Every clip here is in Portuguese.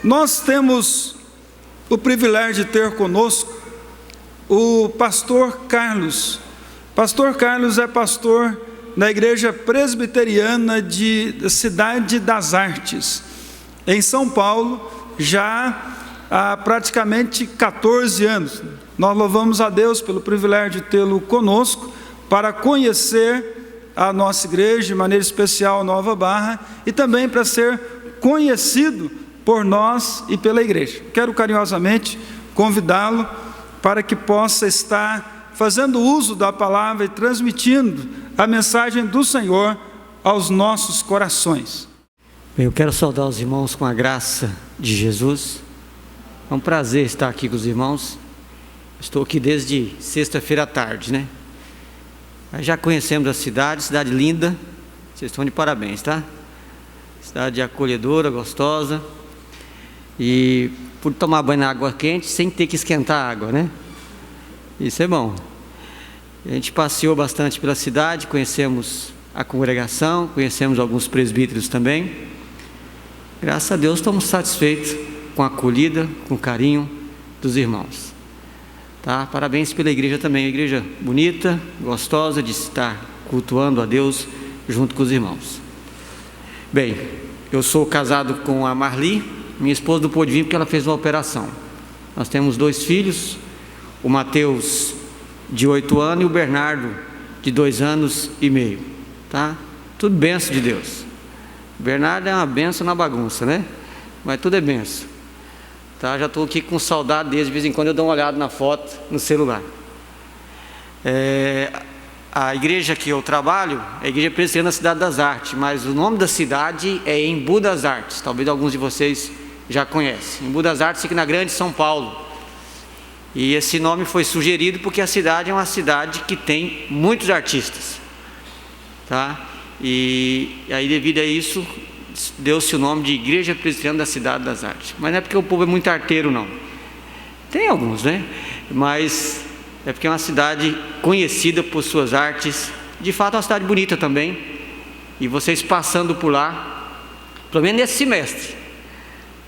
Nós temos o privilégio de ter conosco o pastor Carlos. Pastor Carlos é pastor na Igreja Presbiteriana da Cidade das Artes, em São Paulo, já há praticamente 14 anos. Nós louvamos a Deus pelo privilégio de tê-lo conosco para conhecer a nossa igreja, de maneira especial a Nova Barra, e também para ser conhecido por nós e pela igreja. Quero carinhosamente convidá-lo para que possa estar fazendo uso da palavra e transmitindo a mensagem do Senhor aos nossos corações. Bem, eu quero saudar os irmãos com a graça de Jesus. É um prazer estar aqui com os irmãos. Estou aqui desde sexta-feira à tarde, né? Já conhecemos a cidade linda. Vocês estão de parabéns, tá? Cidade acolhedora, gostosa. E por tomar banho na água quente sem ter que esquentar a água, né? Isso é bom. A gente passeou bastante pela cidade, conhecemos a congregação, conhecemos alguns presbíteros também. Graças a Deus estamos satisfeitos com a acolhida, com o carinho dos irmãos. Tá? Parabéns pela igreja também, uma igreja bonita, gostosa de estar cultuando a Deus junto com os irmãos. Bem, eu sou casado com a Marli, minha esposa não pôde vir porque ela fez uma operação. Nós temos 2 filhos, o Mateus de 8 anos e o Bernardo de 2 anos e meio, tá? Tudo bênção de Deus. O Bernardo é uma bênção na bagunça, né? Mas tudo é bênção. Tá? Já estou aqui com saudade deles, de vez em quando eu dou uma olhada na foto no celular. A igreja que eu trabalho é a Igreja Presbiteriana da Cidade das Artes, mas o nome da cidade é Embu das Artes, talvez alguns de vocês já conhecem. Embu das Artes fica na Grande São Paulo. E esse nome foi sugerido porque a cidade é uma cidade que tem muitos artistas, tá? E aí, devido a isso, deu-se o nome de Igreja Presbiteriana da Cidade das Artes. Mas não é porque o povo é muito arteiro, não. Tem alguns, né? Mas é porque é uma cidade conhecida por suas artes. De fato, é uma cidade bonita também. E vocês passando por lá, pelo menos nesse semestre,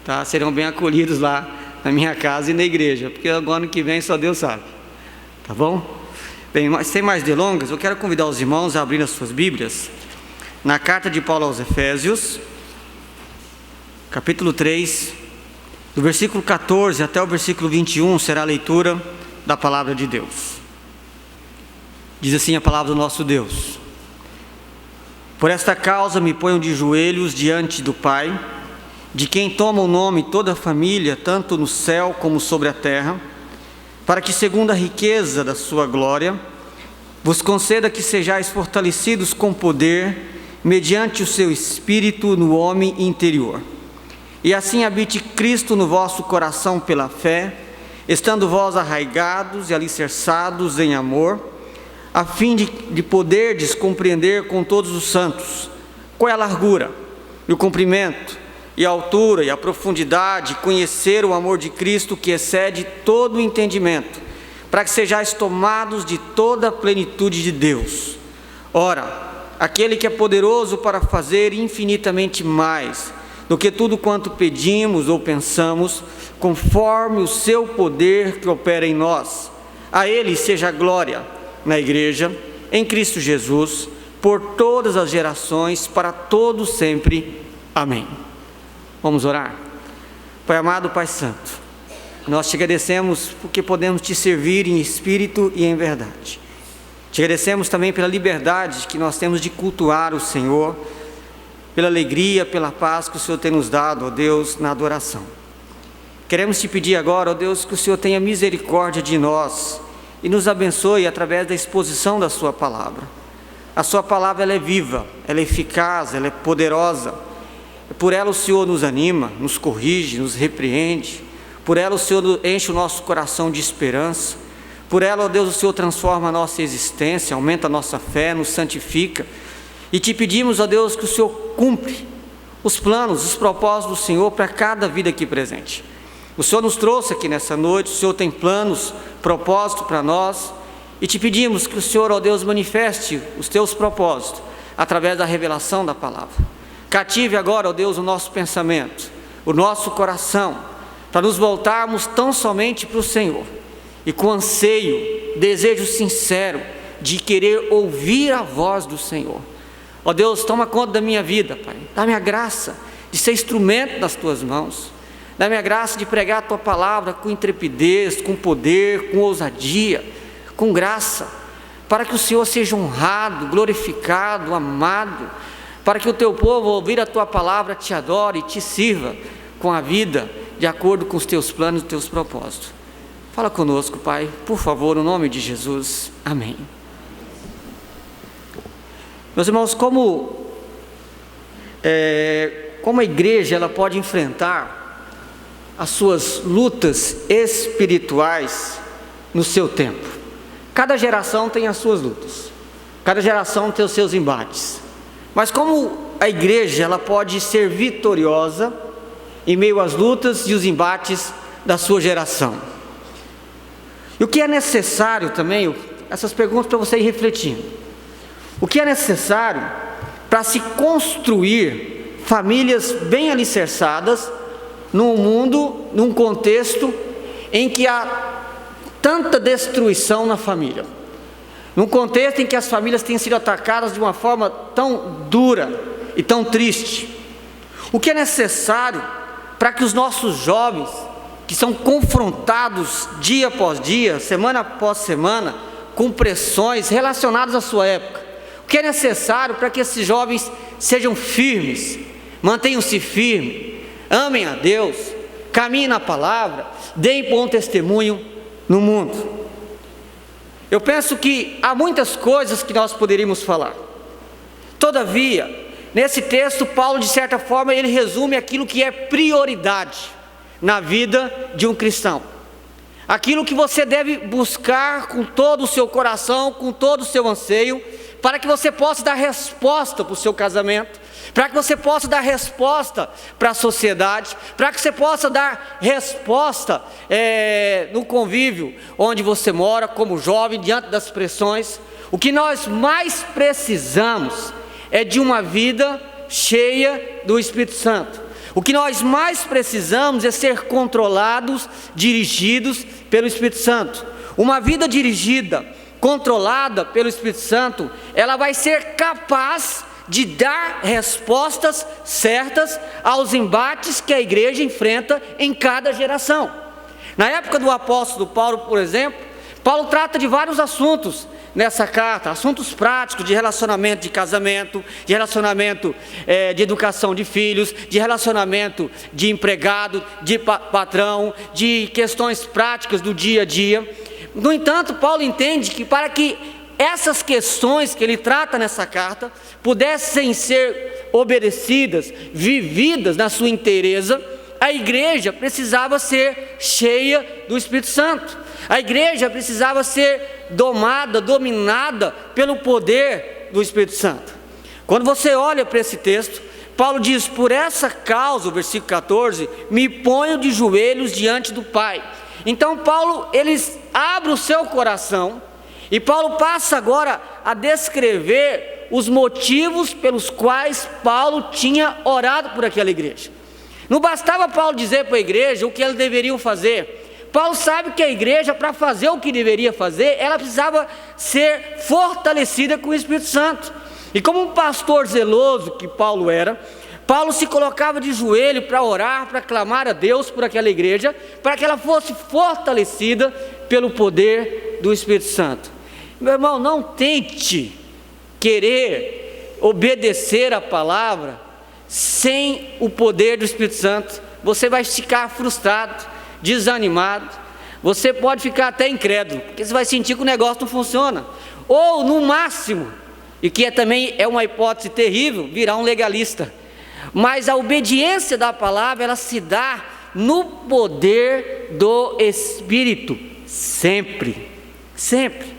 tá? Serão bem acolhidos lá na minha casa e na igreja, porque agora ano que vem só Deus sabe, tá bom? Bem, mas sem mais delongas, eu quero convidar os irmãos a abrir as suas Bíblias na carta de Paulo aos Efésios, capítulo 3, do versículo 14 até o versículo 21, será a leitura da palavra de Deus. Diz assim a palavra do nosso Deus: Por esta causa me ponho de joelhos diante do Pai, de quem toma o nome toda a família, tanto no céu como sobre a terra, para que, segundo a riqueza da sua glória, vos conceda que sejais fortalecidos com poder, mediante o seu Espírito no homem interior. E assim habite Cristo no vosso coração pela fé, estando vós arraigados e alicerçados em amor, a fim de poderdes compreender com todos os santos qual é a largura e o comprimento, e a altura e a profundidade, conhecer o amor de Cristo que excede todo o entendimento, para que sejais tomados de toda a plenitude de Deus. Ora, aquele que é poderoso para fazer infinitamente mais do que tudo quanto pedimos ou pensamos, conforme o seu poder que opera em nós, a Ele seja a glória na igreja, em Cristo Jesus, por todas as gerações, para todos sempre. Amém. Vamos orar? Pai amado, Pai santo, nós te agradecemos porque podemos te servir em espírito e em verdade. Te agradecemos também pela liberdade que nós temos de cultuar o Senhor, pela alegria, pela paz que o Senhor tem nos dado, ó Deus, na adoração. Queremos te pedir agora, ó Deus, que o Senhor tenha misericórdia de nós e nos abençoe através da exposição da sua palavra. A sua palavra, ela é viva, ela é eficaz, ela é poderosa. Por ela o Senhor nos anima, nos corrige, nos repreende. Por ela o Senhor enche o nosso coração de esperança. Por ela, ó Deus, o Senhor transforma a nossa existência, aumenta a nossa fé, nos santifica. E te pedimos, ó Deus, que o Senhor cumpre os planos, os propósitos do Senhor para cada vida aqui presente. O Senhor nos trouxe aqui nessa noite, o Senhor tem planos, propósitos para nós. E te pedimos que o Senhor, ó Deus, manifeste os teus propósitos através da revelação da palavra. Cative agora, ó Deus, o nosso pensamento, o nosso coração, para nos voltarmos tão somente para o Senhor, e com anseio, desejo sincero de querer ouvir a voz do Senhor. Ó Deus, toma conta da minha vida, Pai. Dá-me a graça de ser instrumento nas Tuas mãos. Dá-me a graça de pregar a Tua palavra com intrepidez, com poder, com ousadia, com graça, para que o Senhor seja honrado, glorificado, amado, para que o Teu povo, ao ouvir a Tua palavra, Te adore e Te sirva com a vida, de acordo com os Teus planos e os Teus propósitos. Fala conosco, Pai, por favor, no nome de Jesus. Amém. Meus irmãos, como a igreja ela pode enfrentar as suas lutas espirituais no seu tempo? Cada geração tem as suas lutas, cada geração tem os seus embates, mas como a igreja ela pode ser vitoriosa em meio às lutas e os embates da sua geração? E o que é necessário também, essas perguntas para você ir refletindo. O que é necessário para se construir famílias bem alicerçadas num mundo, num contexto em que há tanta destruição na família, num contexto em que as famílias têm sido atacadas de uma forma tão dura e tão triste? O que é necessário para que os nossos jovens, que são confrontados dia após dia, semana após semana, com pressões relacionadas à sua época, o que é necessário para que esses jovens sejam firmes, mantenham-se firmes, amem a Deus, caminhem na palavra, deem bom testemunho no mundo? Eu penso que há muitas coisas que nós poderíamos falar. Todavia, nesse texto, Paulo, de certa forma, ele resume aquilo que é prioridade na vida de um cristão. Aquilo que você deve buscar com todo o seu coração, com todo o seu anseio, para que você possa dar resposta para o seu casamento, para que você possa dar resposta para a sociedade, para que você possa dar resposta no convívio onde você mora, como jovem, diante das pressões. O que nós mais precisamos é de uma vida cheia do Espírito Santo. O que nós mais precisamos é ser controlados, dirigidos pelo Espírito Santo. Uma vida dirigida, controlada pelo Espírito Santo, ela vai ser capaz de dar respostas certas aos embates que a igreja enfrenta em cada geração. Na época do apóstolo Paulo, por exemplo, Paulo trata de vários assuntos nessa carta, assuntos práticos de relacionamento de casamento, de relacionamento de educação de filhos, de relacionamento de empregado, de patrão, de questões práticas do dia a dia. No entanto, Paulo entende que para que essas questões que ele trata nessa carta pudessem ser obedecidas, vividas na sua inteireza, a igreja precisava ser cheia do Espírito Santo. A igreja precisava ser domada, dominada pelo poder do Espírito Santo. Quando você olha para esse texto, Paulo diz: por essa causa, o versículo 14, me ponho de joelhos diante do Pai. Então Paulo, ele abre o seu coração, e Paulo passa agora a descrever os motivos pelos quais Paulo tinha orado por aquela igreja. Não bastava Paulo dizer para a igreja o que eles deveriam fazer. Paulo sabe que a igreja, para fazer o que deveria fazer, ela precisava ser fortalecida com o Espírito Santo. E como um pastor zeloso que Paulo era, Paulo se colocava de joelho para orar, para clamar a Deus por aquela igreja, para que ela fosse fortalecida pelo poder do Espírito Santo. Meu irmão, não tente querer obedecer a palavra sem o poder do Espírito Santo. Você vai ficar frustrado, desanimado, você pode ficar até incrédulo, porque você vai sentir que o negócio não funciona, ou no máximo, e que também é uma hipótese terrível, virar um legalista. Mas a obediência da palavra, ela se dá no poder do Espírito, sempre, sempre.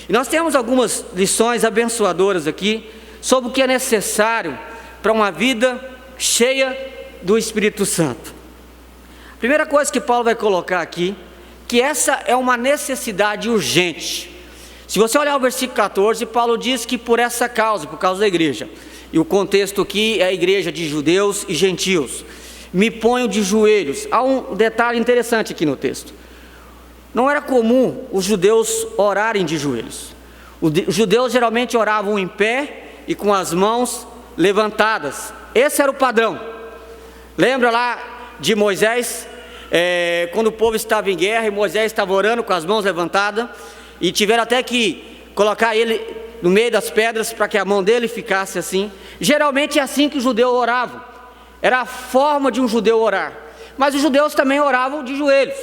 E nós temos algumas lições abençoadoras aqui, sobre o que é necessário para uma vida cheia do Espírito Santo. Primeira coisa que Paulo vai colocar aqui, que essa é uma necessidade urgente. Se você olhar o versículo 14, Paulo diz que por essa causa, por causa da igreja, e o contexto aqui é a igreja de judeus e gentios. me ponho de joelhos. Há um detalhe interessante aqui no texto. Não era comum os judeus orarem de joelhos. Os judeus geralmente oravam em pé e com as mãos levantadas. Esse era o padrão. Lembra lá de Moisés, quando o povo estava em guerra e Moisés estava orando com as mãos levantadas, e tiveram até que colocar ele no meio das pedras para que a mão dele ficasse assim. Geralmente é assim que os judeus oravam. Era a forma de um judeu orar. Mas os judeus também oravam de joelhos.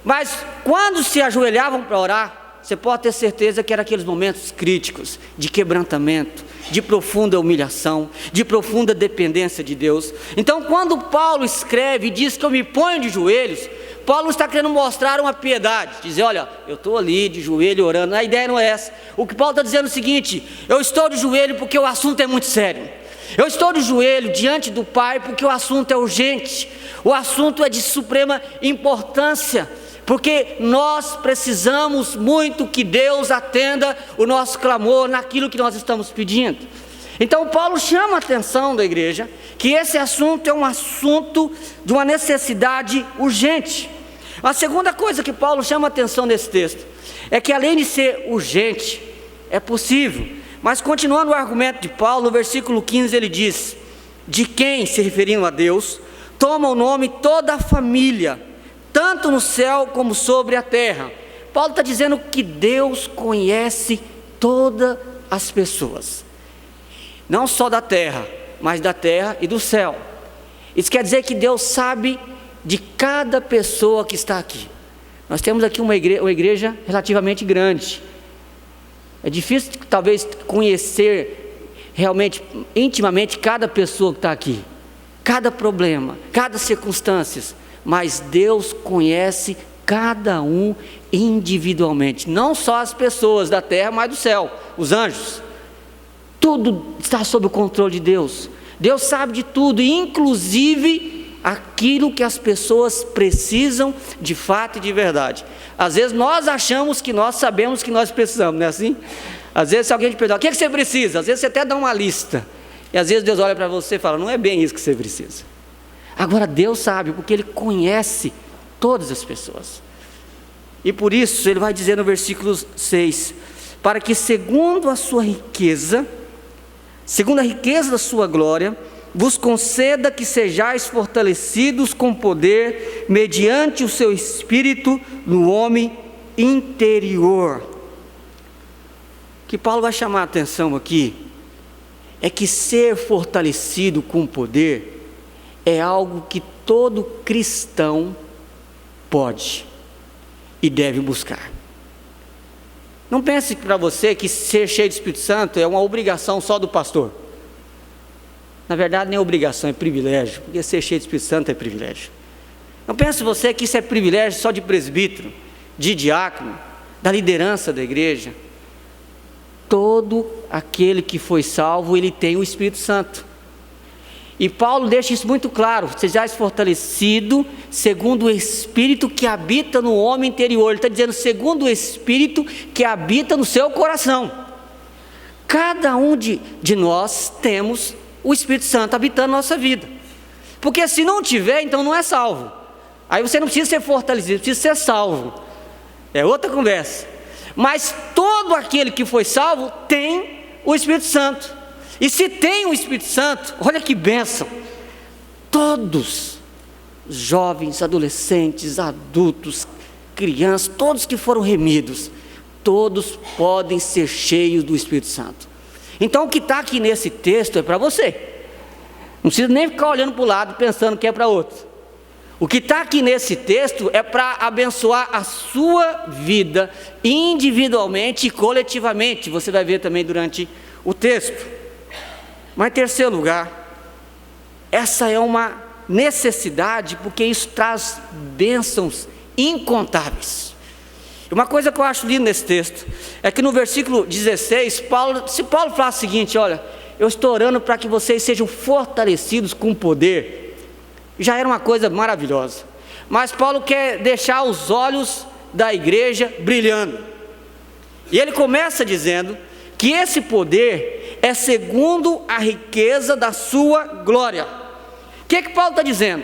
Mas quando se ajoelhavam para orar, você pode ter certeza que eram aqueles momentos críticos, de quebrantamento, de profunda humilhação, de profunda dependência de Deus. Então, quando Paulo escreve e diz que eu me ponho de joelhos, Paulo está querendo mostrar uma piedade, dizer, olha, eu estou ali de joelho orando. A ideia não é essa. O que Paulo está dizendo é o seguinte: eu estou de joelho porque o assunto é muito sério. Eu estou de joelho diante do Pai porque o assunto é urgente, o assunto é de suprema importância, porque nós precisamos muito que Deus atenda o nosso clamor naquilo que nós estamos pedindo. Então Paulo chama a atenção da igreja que esse assunto é um assunto de uma necessidade urgente. A segunda coisa que Paulo chama a atenção nesse texto é que, além de ser urgente, é possível. Mas continuando o argumento de Paulo, no versículo 15 ele diz: de quem, se referindo a Deus, toma o nome toda a família, tanto no céu como sobre a terra. Paulo está dizendo que Deus conhece todas as pessoas, não só da terra, mas da terra e do céu. Isso quer dizer que Deus sabe de cada pessoa que está aqui. Nós temos aqui uma igreja relativamente grande. É difícil talvez conhecer realmente, intimamente, cada pessoa que está aqui, cada problema, cada circunstância, mas Deus conhece cada um individualmente, não só as pessoas da terra, mas do céu, os anjos. Tudo está sob o controle de Deus. Deus sabe de tudo, inclusive aquilo que as pessoas precisam de fato e de verdade. Às vezes nós achamos que nós sabemos que nós precisamos, não é assim? Às vezes se alguém te pergunta, o que você precisa? Às vezes você até dá uma lista, e às vezes Deus olha para você e fala, não é bem isso que você precisa. Agora Deus sabe, porque Ele conhece todas as pessoas. E por isso Ele vai dizer no versículo 6, para que segundo a sua riqueza, segundo a riqueza da sua glória, vos conceda que sejais fortalecidos com poder, mediante o seu Espírito no homem interior. O que Paulo vai chamar a atenção aqui, é que ser fortalecido com poder, é algo que todo cristão pode e deve buscar. Não pense para você que ser cheio do Espírito Santo é uma obrigação só do pastor. Na verdade, nem é obrigação, é privilégio, porque ser cheio do Espírito Santo é privilégio. Não pense você que isso é privilégio só de presbítero, de diácono, da liderança da igreja. Todo aquele que foi salvo, ele tem o Espírito Santo. E Paulo deixa isso muito claro: sejais fortalecido segundo o Espírito que habita no homem interior. Ele está dizendo segundo o Espírito que habita no seu coração. Cada um de nós temos o Espírito Santo habitando na nossa vida, porque se não tiver, então não é salvo. Aí você não precisa ser fortalecido, precisa ser salvo, é outra conversa. Mas todo aquele que foi salvo tem o Espírito Santo. E se tem o Espírito Santo, olha que bênção, todos, jovens, adolescentes, adultos, crianças, todos que foram remidos, todos podem ser cheios do Espírito Santo. Então o que está aqui nesse texto é para você, não precisa nem ficar olhando para o lado pensando que é para outro. O que está aqui nesse texto é para abençoar a sua vida individualmente e coletivamente. Você vai ver também durante o texto. Mas em terceiro lugar, essa é uma necessidade, porque isso traz bênçãos incontáveis. Uma coisa que eu acho linda nesse texto é que no versículo 16, se Paulo fala o seguinte: olha, eu estou orando para que vocês sejam fortalecidos com poder, já era uma coisa maravilhosa. Mas Paulo quer deixar os olhos da igreja brilhando. E ele começa dizendo que esse poder é segundo a riqueza da sua glória. O que Paulo está dizendo?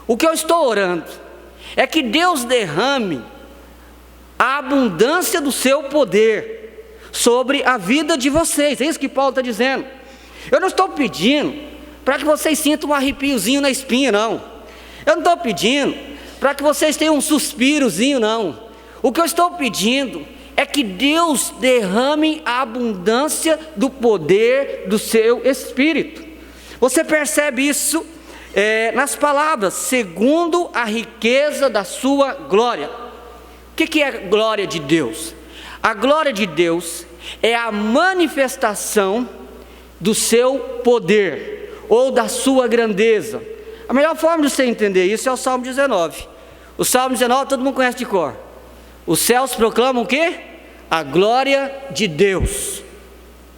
O que eu estou orando é que Deus derrame a abundância do seu poder sobre a vida de vocês. É isso que Paulo está dizendo. Eu não estou pedindo para que vocês sintam um arrepiozinho na espinha, não. Eu não estou pedindo para que vocês tenham um suspirozinho, não. O que eu estou pedindo é que Deus derrame a abundância do poder do seu Espírito. Você percebe isso nas palavras, segundo a riqueza da sua glória. O que é a glória de Deus? A glória de Deus é a manifestação do seu poder, ou da sua grandeza. A melhor forma de você entender isso é o Salmo 19. O Salmo 19 todo mundo conhece de cor. Os céus proclamam o quê? A glória de Deus,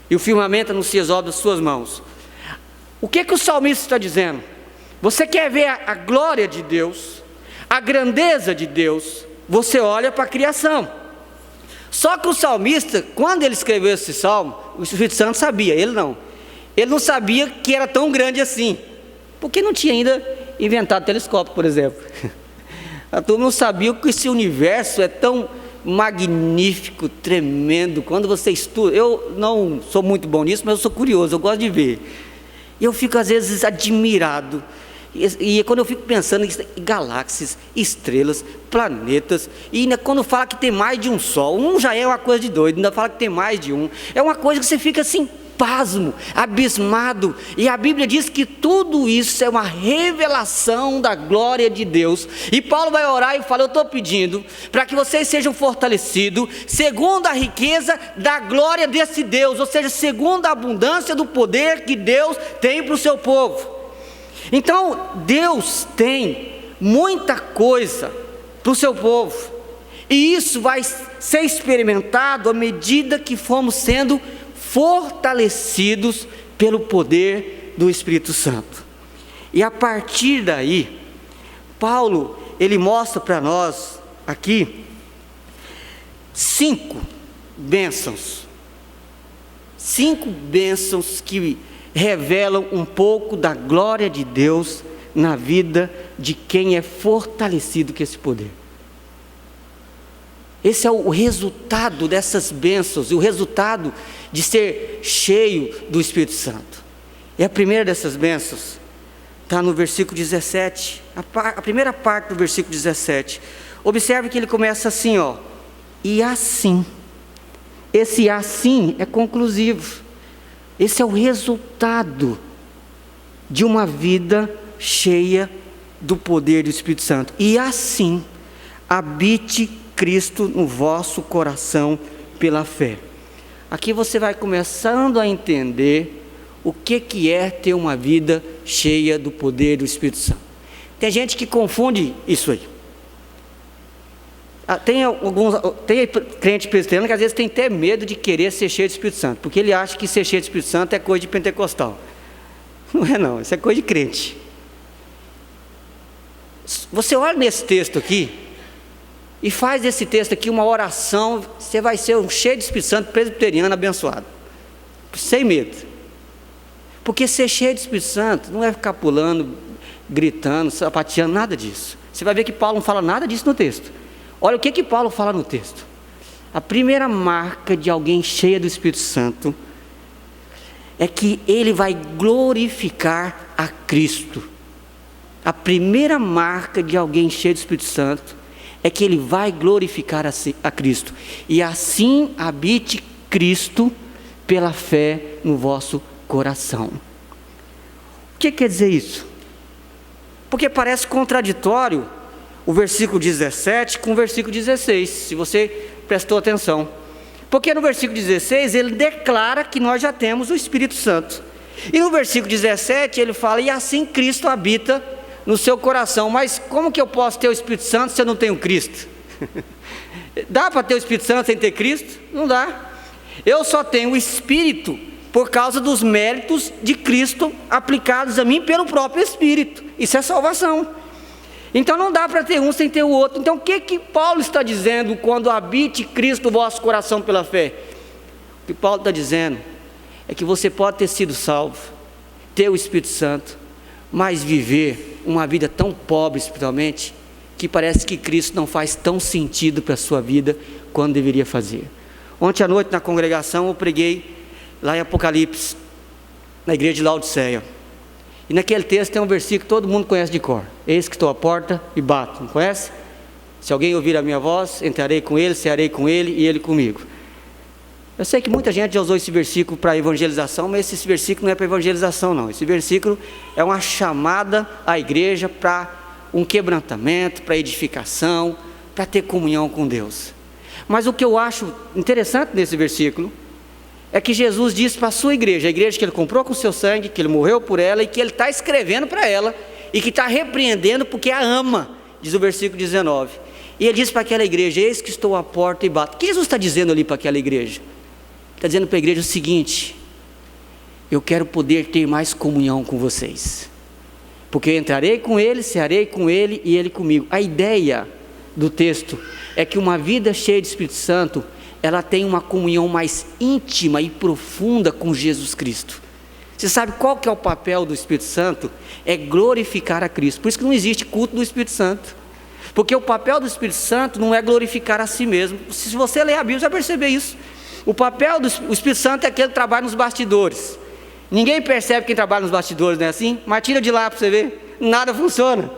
e o firmamento anuncia as obras das suas mãos. O que o salmista está dizendo? Você quer ver a glória de Deus, a grandeza de Deus, você olha para a criação. Só que o salmista, quando ele escreveu esse salmo, o Espírito Santo sabia, ele não. Ele não sabia que era tão grande assim, porque não tinha ainda inventado telescópio, por exemplo. A turma não sabia que esse universo é tão magnífico, tremendo. Quando você estuda, eu não sou muito bom nisso, mas eu sou curioso, eu gosto de ver. E eu fico às vezes admirado. E quando eu fico pensando em galáxias, estrelas, planetas, e ainda quando fala que tem mais de um sol, um já é uma coisa de doido, ainda fala que tem mais de um, é uma coisa que você fica assim, pasmo, abismado. E a Bíblia diz que tudo isso é uma revelação da glória de Deus. E Paulo vai orar e fala: eu estou pedindo para que vocês sejam fortalecidos segundo a riqueza da glória desse Deus, ou seja, segundo a abundância do poder que Deus tem para o seu povo. Então Deus tem muita coisa para o seu povo, e isso vai ser experimentado à medida que formos sendo fortalecidos pelo poder do Espírito Santo. E a partir daí, Paulo, ele mostra para nós aqui 5 bênçãos. 5 bênçãos que revelam um pouco da glória de Deus na vida de quem é fortalecido com esse poder. Esse é o resultado dessas bênçãos, e o resultado de ser cheio do Espírito Santo. E a primeira dessas bênçãos está no versículo 17, a primeira parte do versículo 17. Observe que ele começa assim, ó: e assim. Esse assim é conclusivo. Esse é o resultado de uma vida cheia do poder do Espírito Santo. E assim, habite Cristo no vosso coração pela fé. Aqui você vai começando a entender o que é ter uma vida cheia do poder do Espírito Santo. Tem gente que confunde isso aí. Tem crente presbiteriano que às vezes tem até medo de querer ser cheio do Espírito Santo, porque ele acha que ser cheio do Espírito Santo é coisa de pentecostal. Não é não, isso é coisa de crente. Você olha nesse texto aqui e faz desse texto aqui uma oração, você vai ser um cheio do Espírito Santo, presbiteriano, abençoado, sem medo. Porque ser cheio do Espírito Santo não é ficar pulando, gritando, sapateando, nada disso. Você vai ver que Paulo não fala nada disso no texto. Olha o que Paulo fala no texto. A primeira marca de alguém cheio do Espírito Santo é que ele vai glorificar a Cristo. A primeira marca de alguém cheio do Espírito Santo é que ele vai glorificar a Cristo. E assim habite Cristo pela fé no vosso coração. O que quer dizer isso? Porque parece contraditório o versículo 17 com o versículo 16, se você prestou atenção. Porque no versículo 16 ele declara que nós já temos o Espírito Santo. E no versículo 17 ele fala: e assim Cristo habita no seu coração. Mas como que eu posso ter o Espírito Santo se eu não tenho Cristo? Dá para ter o Espírito Santo sem ter Cristo? Não dá. Eu só tenho o Espírito por causa dos méritos de Cristo aplicados a mim pelo próprio Espírito. Isso é salvação. Então não dá para ter um sem ter o outro. Então o que Paulo está dizendo quando habite Cristo no vosso coração pela fé? O que Paulo está dizendo é que você pode ter sido salvo, ter o Espírito Santo, mas viver uma vida tão pobre espiritualmente, que parece que Cristo não faz tão sentido para a sua vida quanto deveria fazer. Ontem à noite na congregação eu preguei lá em Apocalipse, na igreja de Laodiceia. E naquele texto tem um versículo que todo mundo conhece de cor: eis que estou à porta e bato. Não conhece? Se alguém ouvir a minha voz, entrarei com ele, cearei com ele e ele comigo. Eu sei que muita gente já usou esse versículo para evangelização, mas esse versículo não é para evangelização não. Esse versículo é uma chamada à igreja para um quebrantamento, para edificação, para ter comunhão com Deus. Mas o que eu acho interessante nesse versículo é que Jesus diz para a sua igreja, a igreja que ele comprou com o seu sangue, que ele morreu por ela e que ele está escrevendo para ela e que está repreendendo porque a ama, diz o versículo 19. E ele diz para aquela igreja: eis que estou à porta e bato. O que Jesus está dizendo ali para aquela igreja? Está dizendo para a igreja o seguinte: eu quero poder ter mais comunhão com vocês, porque eu entrarei com ele, cearei com ele e ele comigo. A ideia do texto é que uma vida cheia de Espírito Santo, ela tem uma comunhão mais íntima e profunda com Jesus Cristo. Você sabe qual que é o papel do Espírito Santo? É glorificar a Cristo. Por isso que não existe culto do Espírito Santo, porque o papel do Espírito Santo não é glorificar a si mesmo. Se você ler a Bíblia, você vai perceber isso. O papel do Espírito Santo é aquele que trabalha nos bastidores. Ninguém percebe quem trabalha nos bastidores, não é assim? Mas tira de lá para você ver, nada funciona.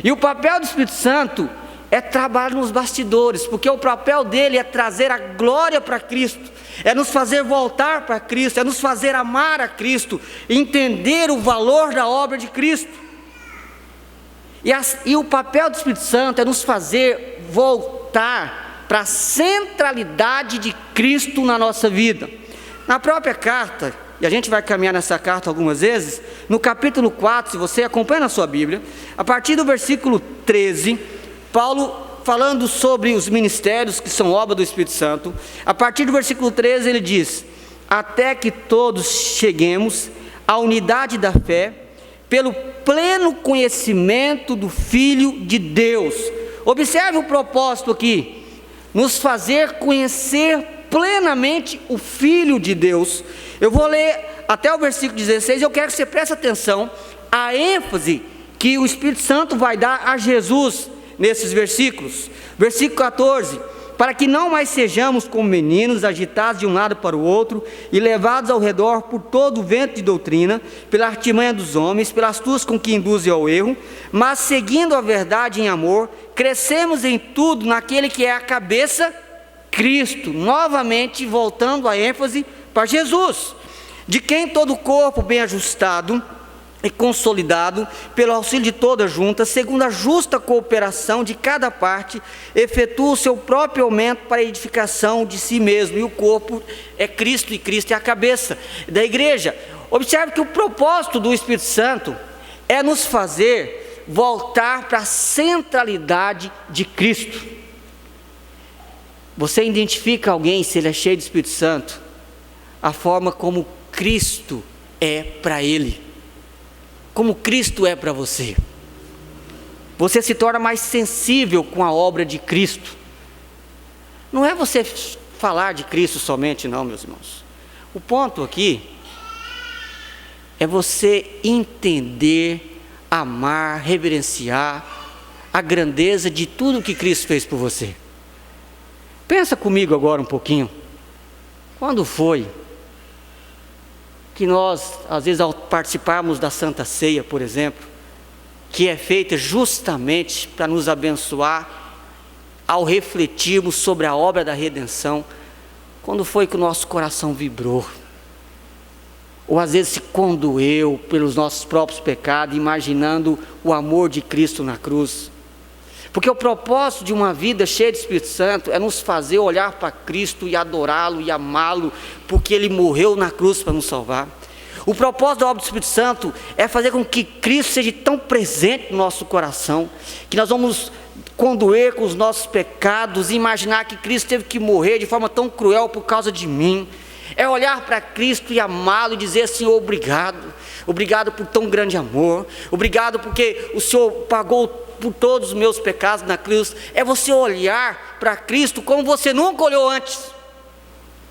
E o papel do Espírito Santo é trabalhar nos bastidores, porque o papel dele é trazer a glória para Cristo, é nos fazer voltar para Cristo, é nos fazer amar a Cristo, entender o valor da obra de Cristo. E o papel do Espírito Santo é nos fazer voltar para a centralidade de Cristo na nossa vida. Na própria carta, e a gente vai caminhar nessa carta algumas vezes, no capítulo 4, se você acompanha na sua Bíblia, a partir do versículo 13, Paulo falando sobre os ministérios que são obra do Espírito Santo, a partir do versículo 13 ele diz: até que todos cheguemos à unidade da fé, pelo pleno conhecimento do Filho de Deus. Observe o propósito aqui: nos fazer conhecer plenamente o Filho de Deus. Eu vou ler até o versículo 16, eu quero que você preste atenção à ênfase que o Espírito Santo vai dar a Jesus nesses versículos. Versículo 14: para que não mais sejamos como meninos, agitados de um lado para o outro e levados ao redor por todo o vento de doutrina, pela artimanha dos homens, pelas astutas com que induzem ao erro, mas seguindo a verdade em amor, crescemos em tudo naquele que é a cabeça, Cristo. Novamente voltando a ênfase para Jesus, de quem todo o corpo bem ajustado e consolidado pelo auxílio de toda junta, segundo a justa cooperação de cada parte, efetua o seu próprio aumento para a edificação de si mesmo. E o corpo é Cristo, e Cristo é a cabeça da igreja. Observe que o propósito do Espírito Santo é nos fazer voltar para a centralidade de Cristo. Você identifica alguém, se ele é cheio do Espírito Santo, a forma como Cristo é para ele, como Cristo é para você. Você se torna mais sensível com a obra de Cristo. Não é você falar de Cristo somente, não, meus irmãos. O ponto aqui é você entender, amar, reverenciar a grandeza de tudo que Cristo fez por você. Pensa comigo agora um pouquinho. Quando foi que nós, às vezes, ao participarmos da Santa Ceia, por exemplo, que é feita justamente para nos abençoar, ao refletirmos sobre a obra da redenção, quando foi que o nosso coração vibrou? Ou às vezes se condoeu pelos nossos próprios pecados, imaginando o amor de Cristo na cruz? Porque o propósito de uma vida cheia de Espírito Santo é nos fazer olhar para Cristo e adorá-lo e amá-lo, porque Ele morreu na cruz para nos salvar. O propósito da obra do Espírito Santo é fazer com que Cristo seja tão presente no nosso coração, que nós vamos condoer com os nossos pecados e imaginar que Cristo teve que morrer de forma tão cruel por causa de mim. É olhar para Cristo e amá-lo e dizer: Senhor, obrigado. Obrigado por tão grande amor. Obrigado porque o Senhor pagou por todos os meus pecados na cruz. É você olhar para Cristo como você nunca olhou antes.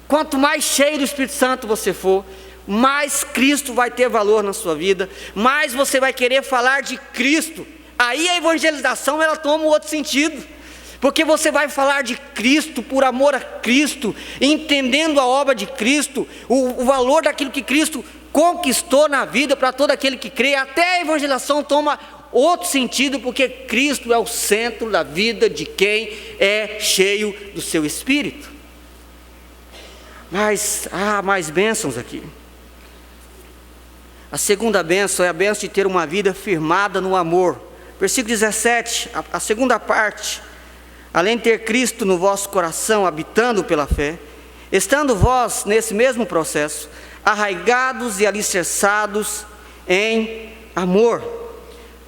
Quanto mais cheio do Espírito Santo você for, mais Cristo vai ter valor na sua vida, mais você vai querer falar de Cristo. Aí a evangelização ela toma um outro sentido, porque você vai falar de Cristo por amor a Cristo, entendendo a obra de Cristo, o valor daquilo que Cristo conquistou na vida para todo aquele que crê. Até a evangelização toma outro sentido, porque Cristo é o centro da vida de quem é cheio do seu Espírito. Mas há mais bênçãos aqui. A segunda bênção é a bênção de ter uma vida firmada no amor. Versículo 17, a segunda parte: além de ter Cristo no vosso coração, habitando pela fé, estando vós nesse mesmo processo, arraigados e alicerçados em amor.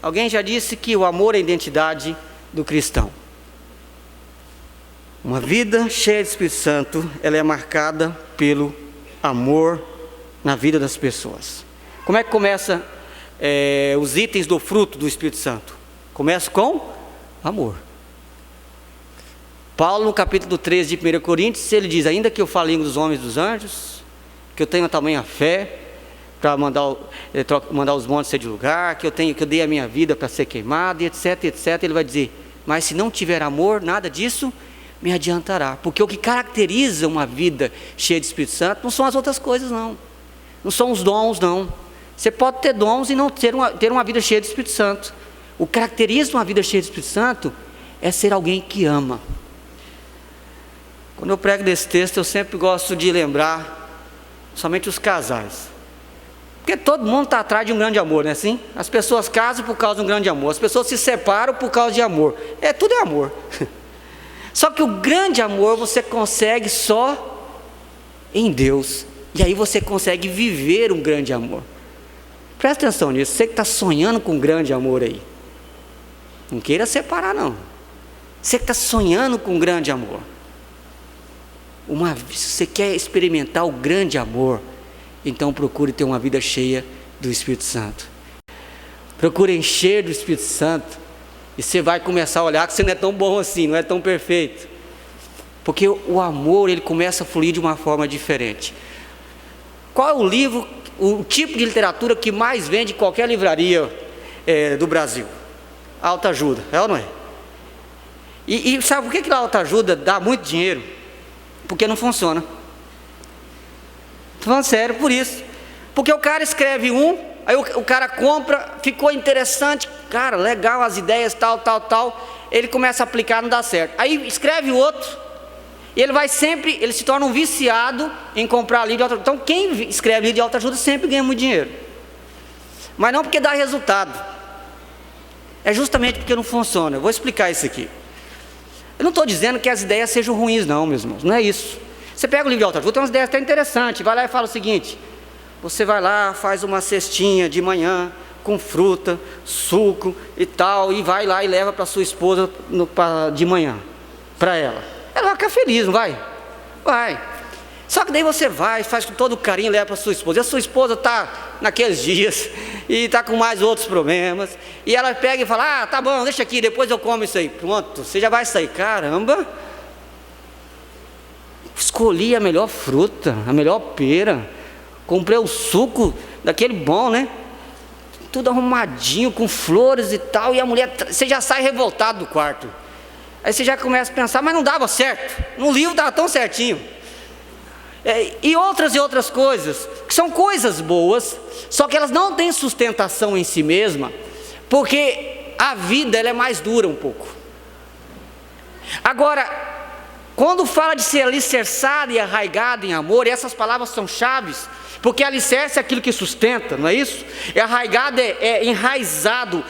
Alguém já disse que o amor é a identidade do cristão. Uma vida cheia de Espírito Santo, ela é marcada pelo amor na vida das pessoas. Como é que começa os itens do fruto do Espírito Santo? Começa com amor. Paulo, no capítulo 13 de 1 Coríntios, ele diz: ainda que eu fale em língua dos homens e dos anjos, que eu tenho a tamanha fé para mandar os montes ser de lugar, que eu dei a minha vida para ser queimado, etc, etc. Ele vai dizer: mas se não tiver amor, nada disso me adiantará. Porque o que caracteriza uma vida cheia de Espírito Santo não são as outras coisas, não são os dons, não. Você pode ter dons e não ter uma vida cheia de Espírito Santo. O que caracteriza uma vida cheia de Espírito Santo é ser alguém que ama. Quando eu prego desse texto, eu sempre gosto de lembrar somente os casais, porque todo mundo está atrás de um grande amor, não é assim? As pessoas casam por causa de um grande amor, as pessoas se separam por causa de amor, tudo é amor. Só que o grande amor você consegue só em Deus, e aí você consegue viver um grande amor. Presta atenção nisso, você que está sonhando com um grande amor aí, não queira separar não. Você que está sonhando com um grande amor, se você quer experimentar o grande amor, então procure ter uma vida cheia do Espírito Santo. Procure encher do Espírito Santo, e você vai começar a olhar que você não é tão bom assim, não é tão perfeito, porque o amor ele começa a fluir de uma forma diferente. Qual é o livro, o tipo de literatura que mais vende em qualquer livraria do Brasil? Autoajuda, é ou não é? E sabe por que a autoajuda dá muito dinheiro? Porque não funciona. Estou falando sério, por isso. Porque o cara escreve aí o cara compra, ficou interessante, cara, legal as ideias, tal, ele começa a aplicar, não dá certo. Aí escreve outro, e ele se torna um viciado em comprar livro de autoajuda. Então quem escreve livro de autoajuda sempre ganha muito dinheiro. Mas não porque dá resultado, é justamente porque não funciona. Eu vou explicar isso aqui. Eu não estou dizendo que as ideias sejam ruins não, meus irmãos, não é isso. Você pega o livro de autoajuda, tem umas ideias até interessantes, vai lá e fala o seguinte: você vai lá, faz uma cestinha de manhã, com fruta, suco e tal, e vai lá e leva para sua esposa de manhã, para ela vai ficar feliz, não vai? Vai. Só que daí você vai, faz com todo carinho, leva para sua esposa, e a sua esposa está naqueles dias, e está com mais outros problemas, e ela pega e fala: tá bom, deixa aqui, depois eu como isso aí. Pronto, você já vai sair, caramba, escolhi a melhor fruta, a melhor pera, comprei o suco daquele bom, né? Tudo arrumadinho, com flores e tal, e a mulher, você já sai revoltado do quarto. Aí você já começa a pensar: mas não dava certo, no livro estava tão certinho. E outras coisas, que são coisas boas, só que elas não têm sustentação em si mesma, porque a vida ela é mais dura um pouco. Agora, quando fala de ser alicerçado e arraigado em amor, e essas palavras são chaves, porque alicerce é aquilo que sustenta, não é isso? Arraigado é enraizado.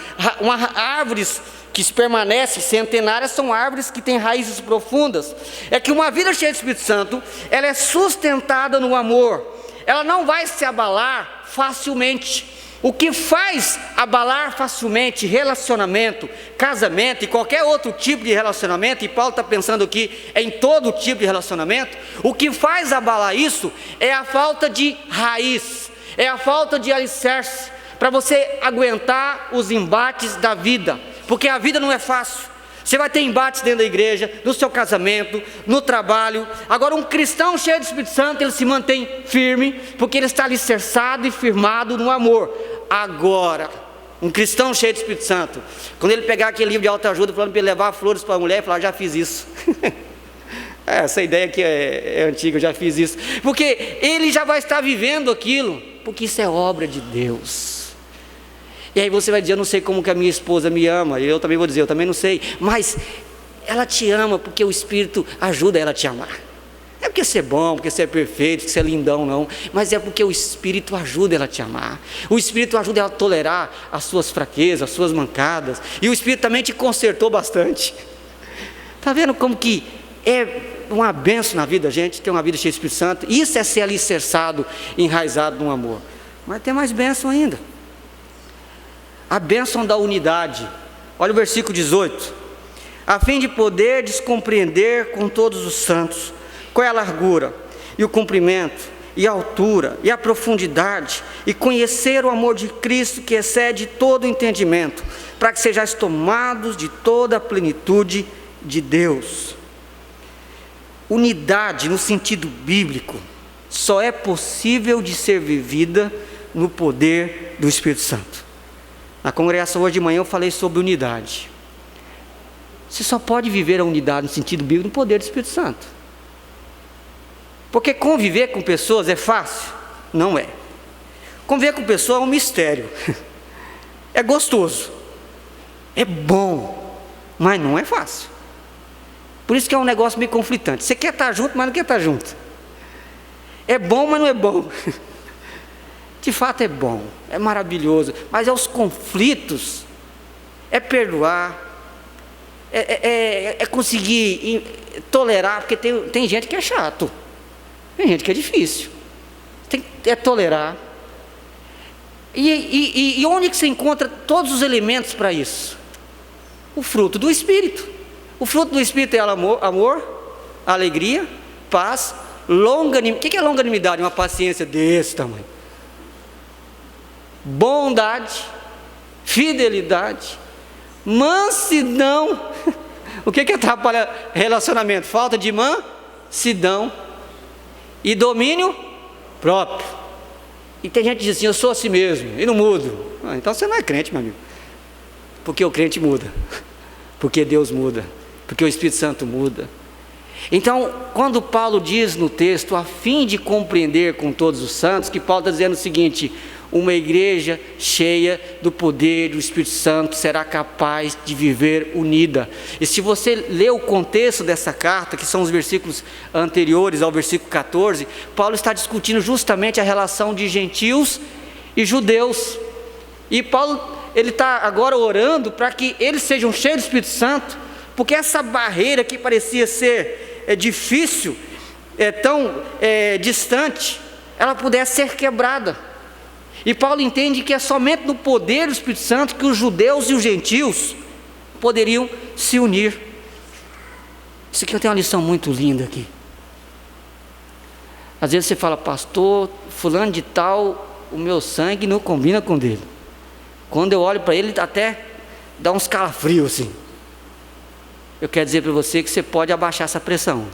Árvores que permanecem centenárias são árvores que têm raízes profundas. É que uma vida cheia de Espírito Santo, ela é sustentada no amor, ela não vai se abalar facilmente. O que faz abalar facilmente relacionamento, casamento e qualquer outro tipo de relacionamento, e Paulo está pensando aqui em todo tipo de relacionamento, o que faz abalar isso é a falta de raiz, é a falta de alicerce, para você aguentar os embates da vida, porque a vida não é fácil. Você vai ter embates dentro da igreja, no seu casamento, no trabalho. Agora, um cristão cheio do Espírito Santo, ele se mantém firme, porque ele está alicerçado e firmado no amor. Agora, um cristão cheio do Espírito Santo, quando ele pegar aquele livro de autoajuda, falando para ele levar flores para a mulher, ele falar: já fiz isso. Essa ideia aqui é antiga, eu já fiz isso. Porque ele já vai estar vivendo aquilo, porque isso é obra de Deus. E aí você vai dizer: eu não sei como que a minha esposa me ama. E eu também vou dizer: eu também não sei. Mas ela te ama porque o Espírito ajuda ela a te amar. Não é porque você é bom, porque você é perfeito, porque você é lindão, não. Mas é porque o Espírito ajuda ela a te amar. O Espírito ajuda ela a tolerar as suas fraquezas, as suas mancadas. E o Espírito também te consertou bastante. Está vendo como que é uma bênção na vida, gente, ter uma vida cheia de Espírito Santo? Isso é ser alicerçado, enraizado no amor. Mas tem mais bênção ainda. A bênção da unidade. Olha o versículo 18: a fim de poderes compreender com todos os santos qual é a largura, e o comprimento, e a altura, e a profundidade, e conhecer o amor de Cristo, que excede todo entendimento, para que sejais tomados de toda a plenitude de Deus. Unidade, no sentido bíblico, só é possível de ser vivida no poder do Espírito Santo. Na congregação hoje de manhã eu falei sobre unidade. Você só pode viver a unidade no sentido bíblico no poder do Espírito Santo. Porque conviver com pessoas é fácil? Não é. Conviver com pessoas é um mistério. É gostoso, é bom, mas não é fácil. Por isso que é um negócio meio conflitante. Você quer estar junto, mas não quer estar junto. É bom, mas não é bom. De fato é bom, é maravilhoso, mas é os conflitos, é perdoar, é conseguir tolerar, porque tem gente que é chato, tem gente que é difícil, é tolerar. E onde que você encontra todos os elementos para isso? O fruto do Espírito. O fruto do Espírito é amor, alegria, paz, longanimidade. O que é longanimidade? Uma paciência desse tamanho. Bondade, fidelidade, mansidão. O que atrapalha relacionamento? Falta de mansidão e domínio próprio. E tem gente que diz assim: eu sou assim mesmo e não mudo. Então você não é crente, meu amigo. Porque o crente muda, porque Deus muda, porque o Espírito Santo muda. Então, quando Paulo diz no texto, a fim de compreender com todos os santos, que Paulo está dizendo o seguinte: uma igreja cheia do poder do Espírito Santo será capaz de viver unida. E se você ler o contexto dessa carta, que são os versículos anteriores ao versículo 14, Paulo está discutindo justamente a relação de gentios e judeus. E Paulo, ele está agora orando para que eles sejam cheios do Espírito Santo, porque essa barreira que parecia ser difícil, tão distante, ela pudesse ser quebrada. E Paulo entende que é somente no poder do Espírito Santo que os judeus e os gentios poderiam se unir. Isso aqui eu tenho uma lição muito linda aqui. Às vezes você fala: pastor, fulano de tal, o meu sangue não combina com o dele. Quando eu olho para ele, até dá uns calafrios assim. Eu quero dizer para você que você pode abaixar essa pressão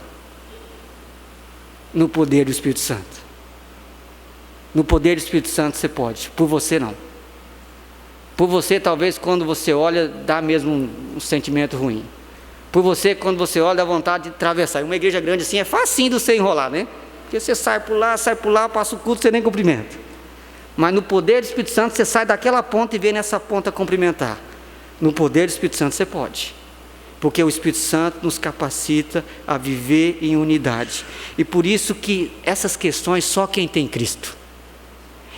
no poder do Espírito Santo. No poder do Espírito Santo você pode, por você não. Por você, talvez, quando você olha, dá mesmo um sentimento ruim. Por você, quando você olha, dá vontade de atravessar. Uma igreja grande assim é facinho de você enrolar, né? Porque você sai por lá, passa o culto, você nem cumprimenta. Mas no poder do Espírito Santo, você sai daquela ponta e vem nessa ponta cumprimentar. No poder do Espírito Santo você pode. Porque o Espírito Santo nos capacita a viver em unidade. E por isso que essas questões só quem tem Cristo.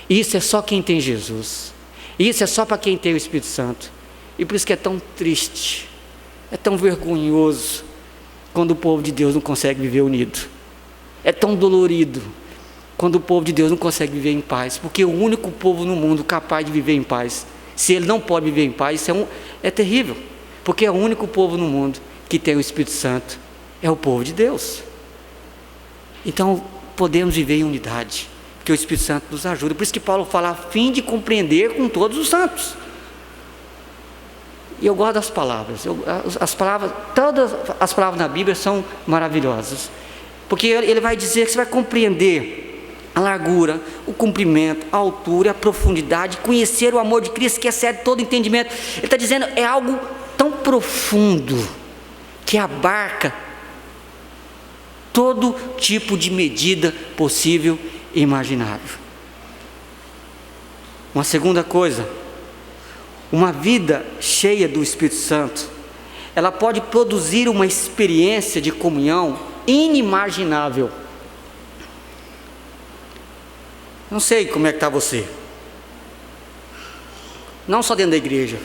Isso é só quem tem Jesus. Isso é só para quem tem o Espírito Santo. E por isso que é tão triste, é tão vergonhoso quando o povo de Deus não consegue viver unido. É tão dolorido quando o povo de Deus não consegue viver em paz. Porque o único povo no mundo capaz de viver em paz, se ele não pode viver em paz, isso é terrível. Porque é o único povo no mundo que tem o Espírito Santo, é o povo de Deus. Então podemos viver em unidade, porque o Espírito Santo nos ajuda. Por isso que Paulo fala: a fim de compreender com todos os santos. E eu gosto das palavras. Todas as palavras na Bíblia são maravilhosas. Porque ele vai dizer que você vai compreender a largura, o comprimento, a altura, a profundidade, conhecer o amor de Cristo que excede todo entendimento. Ele está dizendo, é algo tão profundo que abarca todo tipo de medida possível e imaginável. Uma segunda coisa, uma vida cheia do Espírito Santo, ela pode produzir uma experiência de comunhão inimaginável. Não sei como é que está você, não só dentro da igreja,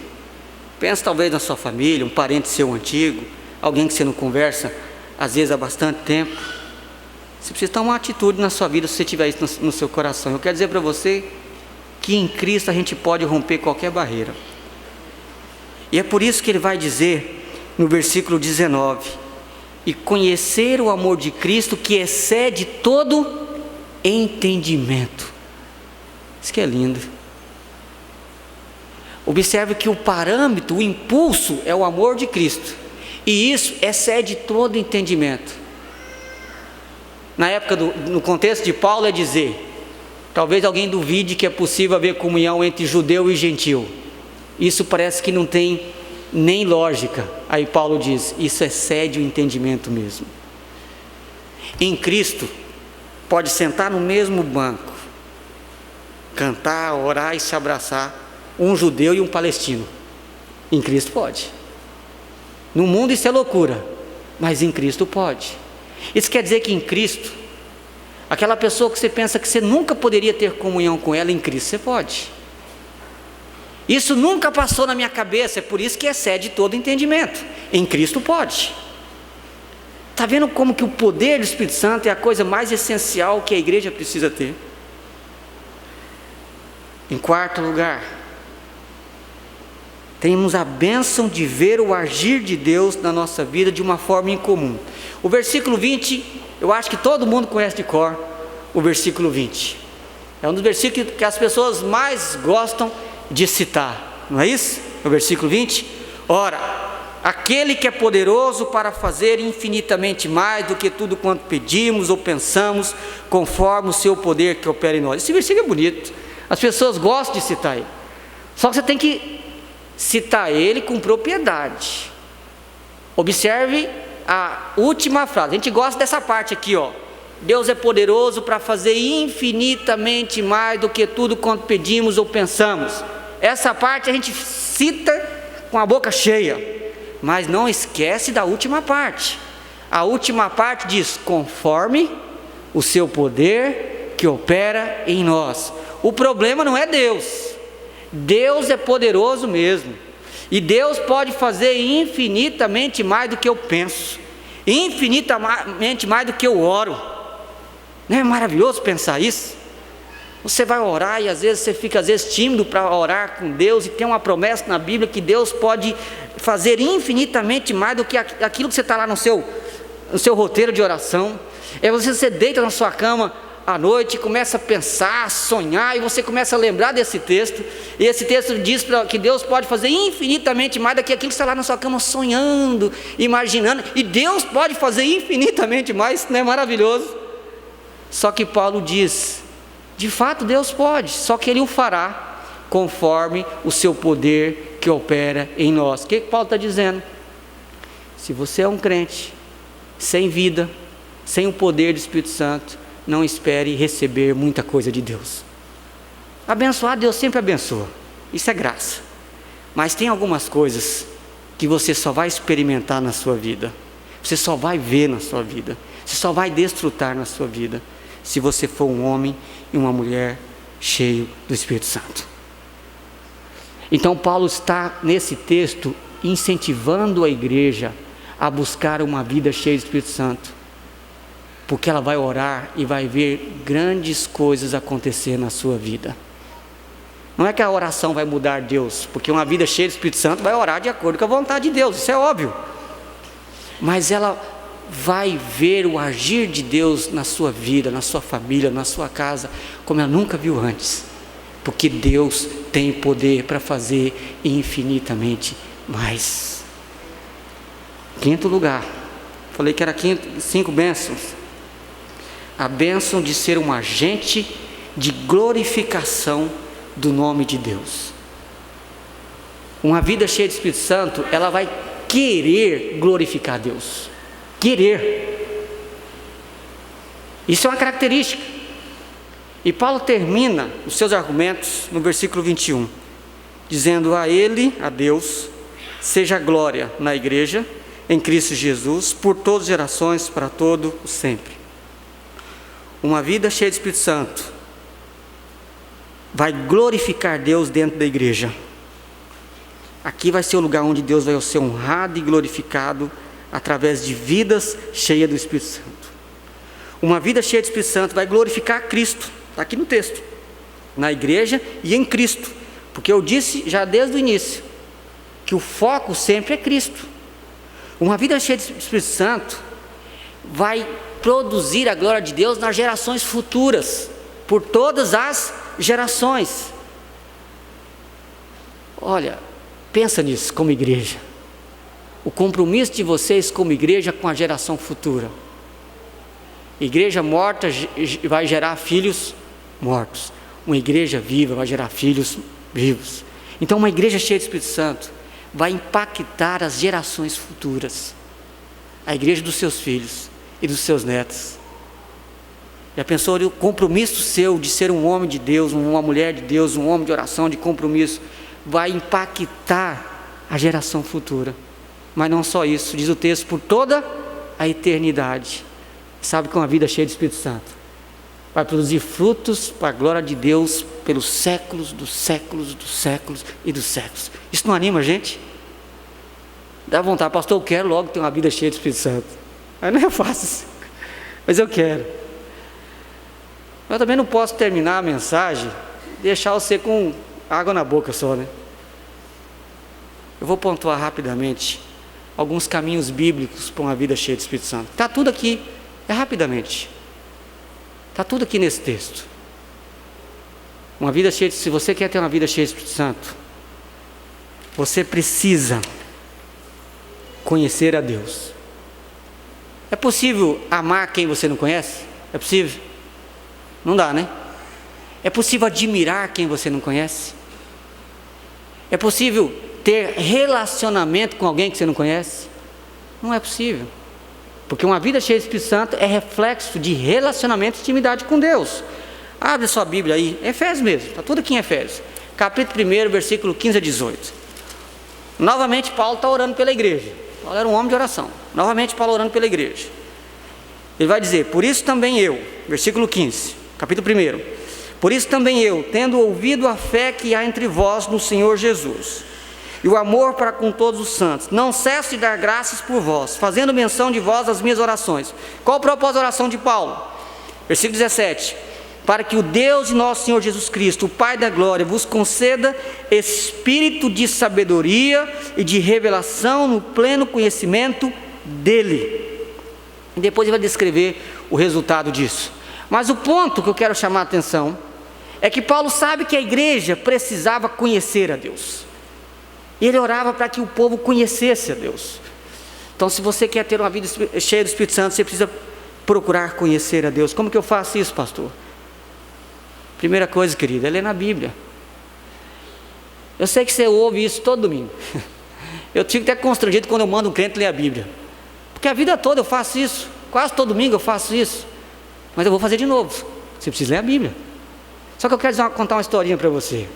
pensa talvez na sua família, um parente seu antigo, alguém que você não conversa, às vezes há bastante tempo. Você precisa tomar uma atitude na sua vida se você tiver isso no seu coração. Eu quero dizer para você que em Cristo a gente pode romper qualquer barreira. E é por isso que ele vai dizer no versículo 19, e conhecer o amor de Cristo que excede todo entendimento. Isso que é lindo. Observe que o parâmetro, o impulso é o amor de Cristo, e isso excede todo entendimento. Na época, no contexto de Paulo, é dizer, talvez alguém duvide que é possível haver comunhão entre judeu e gentil. Isso parece que não tem nem lógica. Aí Paulo diz, isso excede o entendimento mesmo. Em Cristo, pode sentar no mesmo banco, cantar, orar e se abraçar, um judeu e um palestino. Em Cristo pode. No mundo isso é loucura, mas em Cristo pode. Isso quer dizer que em Cristo, aquela pessoa que você pensa que você nunca poderia ter comunhão com ela, em Cristo você pode. Isso nunca passou na minha cabeça, é por isso que excede todo entendimento. Em Cristo pode. Está vendo como que o poder do Espírito Santo é a coisa mais essencial que a igreja precisa ter? Em quarto lugar, temos a bênção de ver o agir de Deus na nossa vida de uma forma incomum. O versículo 20, eu acho que todo mundo conhece de cor, o versículo 20. É um dos versículos que as pessoas mais gostam de citar, não é isso? O versículo 20. Ora, aquele que é poderoso para fazer infinitamente mais do que tudo quanto pedimos ou pensamos, conforme o seu poder que opera em nós. Esse versículo é bonito. As pessoas gostam de citar ele. Só que você tem que citar ele com propriedade. Observe a última frase. A gente gosta dessa parte aqui, ó. Deus é poderoso para fazer infinitamente mais do que tudo quanto pedimos ou pensamos. Essa parte a gente cita com a boca cheia, mas não esquece da última parte. A última parte diz, conforme o seu poder que opera em nós. O problema não é Deus. Deus é poderoso mesmo. E Deus pode fazer infinitamente mais do que eu penso, infinitamente mais do que eu oro. Não é maravilhoso pensar isso? Você vai orar e às vezes você fica tímido para orar com Deus, e tem uma promessa na Bíblia que Deus pode fazer infinitamente mais do que aquilo que você está lá no seu roteiro de oração. É você deita na sua cama à noite, começa a pensar, a sonhar, e você começa a lembrar desse texto, e esse texto diz que Deus pode fazer infinitamente mais do que aquilo que está lá na sua cama sonhando, imaginando, e Deus pode fazer infinitamente mais. Não é maravilhoso? Só que Paulo diz, de fato Deus pode, só que Ele o fará conforme o seu poder que opera em nós. O que Paulo está dizendo? Se você é um crente sem vida, sem o poder do Espírito Santo, não espere receber muita coisa de Deus. Abençoar, Deus sempre abençoa, isso é graça. Mas tem algumas coisas que você só vai experimentar na sua vida, você só vai ver na sua vida, você só vai desfrutar na sua vida, se você for um homem e uma mulher cheio do Espírito Santo. Então Paulo está nesse texto incentivando a igreja a buscar uma vida cheia do Espírito Santo, porque ela vai orar e vai ver grandes coisas acontecer na sua vida. Não é que a oração vai mudar Deus, porque uma vida cheia do Espírito Santo vai orar de acordo com a vontade de Deus, isso é óbvio. Mas ela vai ver o agir de Deus na sua vida, na sua família, na sua casa, como ela nunca viu antes, porque Deus tem poder para fazer infinitamente Mas, quinto lugar, falei que era 5 bênçãos. A bênção de ser um agente de glorificação do nome de Deus. Uma vida cheia de Espírito Santo, ela vai querer glorificar Deus. Querer. Isso é uma característica. E Paulo termina os seus argumentos no versículo 21, dizendo: a Ele, a Deus, seja glória na igreja, em Cristo Jesus, por todas as gerações, para todo o sempre. Uma vida cheia de Espírito Santo vai glorificar Deus dentro da igreja. Aqui vai ser o lugar onde Deus vai ser honrado e glorificado através de vidas cheias do Espírito Santo. Uma vida cheia de Espírito Santo vai glorificar Cristo. Está aqui no texto. Na igreja e em Cristo. Porque eu disse já desde o início que o foco sempre é Cristo. Uma vida cheia de Espírito Santo vai produzir a glória de Deus nas gerações futuras, por todas as gerações. Olha, pensa nisso como igreja. O compromisso de vocês como igreja com a geração futura. Igreja morta vai gerar filhos mortos. Uma igreja viva vai gerar filhos vivos. Então uma igreja cheia de Espírito Santo vai impactar as gerações futuras. A igreja dos seus filhos e dos seus netos. Já pensou o compromisso seu de ser um homem de Deus, uma mulher de Deus, um homem de oração, de compromisso, vai impactar a geração futura. Mas não só isso, diz o texto, por toda a eternidade. Sabe que uma vida cheia de Espírito Santo vai produzir frutos para a glória de Deus pelos séculos dos séculos dos séculos e dos séculos. Isso não anima a gente? Dá vontade, pastor, eu quero logo ter uma vida cheia de Espírito Santo. Mas não é fácil, mas eu quero. Eu também não posso terminar a mensagem e deixar você com água na boca só, né? Eu vou pontuar rapidamente alguns caminhos bíblicos para uma vida cheia de Espírito Santo. Está tudo aqui, rapidamente. Está tudo aqui nesse texto. Uma vida cheia de, se você quer ter uma vida cheia de Espírito Santo, você precisa conhecer a Deus. É possível amar quem você não conhece? É possível? Não dá, né? É possível admirar quem você não conhece? É possível ter relacionamento com alguém que você não conhece? Não é possível. Porque uma vida cheia de Espírito Santo é reflexo de relacionamento e intimidade com Deus. Abre sua Bíblia aí, Efésios mesmo, está tudo aqui em Efésios. Capítulo 1, versículo 15 a 18. Novamente Paulo está orando pela igreja. Paulo era um homem de oração. Novamente Paulo orando pela igreja. Ele vai dizer: por isso também eu, versículo 15, capítulo 1. Por isso também eu, tendo ouvido a fé que há entre vós no Senhor Jesus, e o amor para com todos os santos, não cesso de dar graças por vós, fazendo menção de vós nas minhas orações. Qual o propósito da oração de Paulo? Versículo 17: para que o Deus de nosso Senhor Jesus Cristo, o Pai da glória, vos conceda espírito de sabedoria e de revelação no pleno conhecimento dele. E depois ele vai descrever o resultado disso. Mas o ponto que eu quero chamar a atenção é que Paulo sabe que a igreja precisava conhecer a Deus. E ele orava para que o povo conhecesse a Deus. Então, se você quer ter uma vida cheia do Espírito Santo, você precisa procurar conhecer a Deus. Como que eu faço isso, pastor? Primeira coisa, querida, é ler na Bíblia. Eu sei que você ouve isso todo domingo. Eu fico até constrangido quando eu mando um crente ler a Bíblia. Porque a vida toda eu faço isso. Quase todo domingo eu faço isso. Mas eu vou fazer de novo. Você precisa ler a Bíblia. Só que eu quero contar uma historinha para você.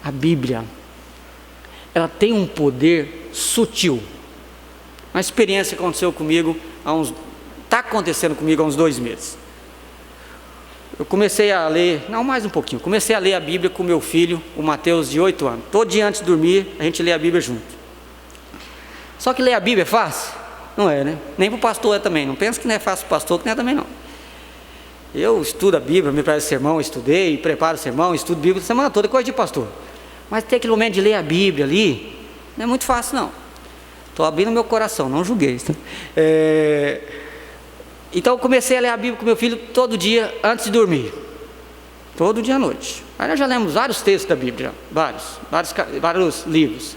A Bíblia, ela tem um poder sutil. Uma experiência que aconteceu comigo está acontecendo comigo há uns 2 meses. Eu comecei a ler, não, mais um pouquinho, comecei a ler a Bíblia com meu filho, o Mateus, de 8 anos. Todo dia antes de dormir, a gente lê a Bíblia junto. Só que ler a Bíblia é fácil? Não é, né? Nem para o pastor é também. Não pensa que não é fácil para o pastor, que não é também não. Eu estudo a Bíblia, me preparo sermão, estudei, preparo sermão, estudo Bíblia a semana toda, coisa de pastor. Mas ter aquele momento de ler a Bíblia ali, não é muito fácil não. Estou abrindo meu coração, não julguei. Então eu comecei a ler a Bíblia com meu filho todo dia antes de dormir. Todo dia à noite. Aí nós já lemos vários textos da Bíblia, vários livros.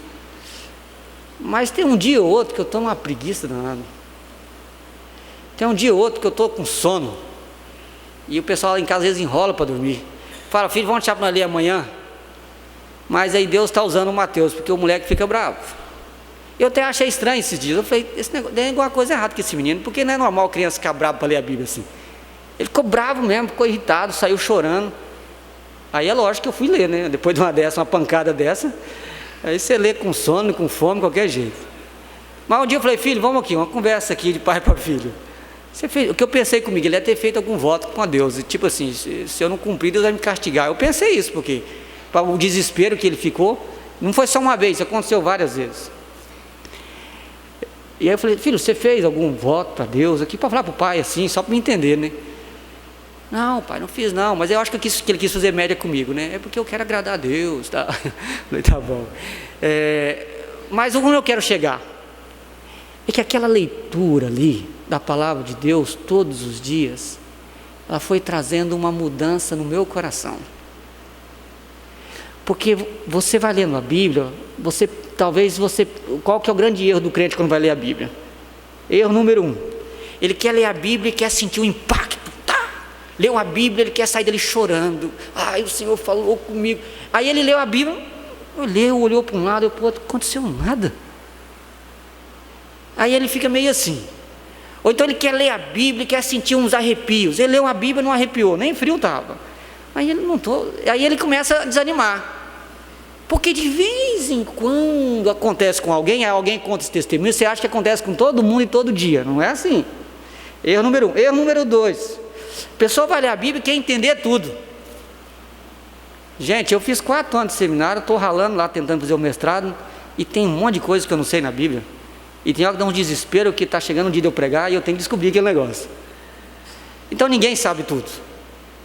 Mas tem um dia ou outro que eu estou numa preguiça danada. Tem um dia ou outro que eu estou com sono. E o pessoal lá em casa às vezes enrola para dormir. Fala, filho, vamos deixar para nós ler amanhã. Mas aí Deus está usando o Mateus, porque o moleque fica bravo. Eu até achei estranho esses dias. Eu falei, esse negócio, tem alguma coisa errada com esse menino, porque não é normal criança ficar brava para ler a Bíblia assim. Ele ficou bravo mesmo, ficou irritado, saiu chorando. Aí é lógico que eu fui ler, né? Depois de uma pancada dessa, aí você lê com sono, com fome, qualquer jeito. Mas um dia eu falei, filho, vamos aqui, uma conversa aqui de pai para filho. O que eu pensei comigo, ele ia ter feito algum voto com a Deus, e tipo assim, se eu não cumprir, Deus vai me castigar. Eu pensei isso, porque para o desespero que ele ficou, não foi só uma vez, isso aconteceu várias vezes. E aí eu falei, filho, você fez algum voto para Deus aqui, para falar para o pai assim, só para me entender, né? Não, pai, não fiz não, mas eu acho que ele quis fazer média comigo, né? É porque eu quero agradar a Deus, tá? Falei, tá bom. Mas onde eu quero chegar? É que aquela leitura ali, da palavra de Deus, todos os dias, ela foi trazendo uma mudança no meu coração. Porque você vai lendo a Bíblia, qual que é o grande erro do crente quando vai ler a Bíblia? Erro número 1, ele quer ler a Bíblia e quer sentir o impacto, leu a Bíblia, ele quer sair dele chorando, ai, o Senhor falou comigo, aí ele leu a Bíblia, olhou para um lado, olhou para o outro, não aconteceu nada, aí ele fica meio assim, ou então ele quer ler a Bíblia e quer sentir uns arrepios, ele leu a Bíblia e não arrepiou, nem frio estava, aí ele começa a desanimar, porque de vez em quando acontece com alguém, aí alguém conta esse testemunho, você acha que acontece com todo mundo e todo dia, não é assim. Erro número 1. Erro número 2, a pessoa vai ler a Bíblia e quer entender tudo. Gente, eu fiz 4 anos de seminário, estou ralando lá, tentando fazer o mestrado, e tem um monte de coisa que eu não sei na Bíblia, e tem hora que dá um desespero, que está chegando um dia de eu pregar, e eu tenho que descobrir aquele negócio. Então ninguém sabe tudo,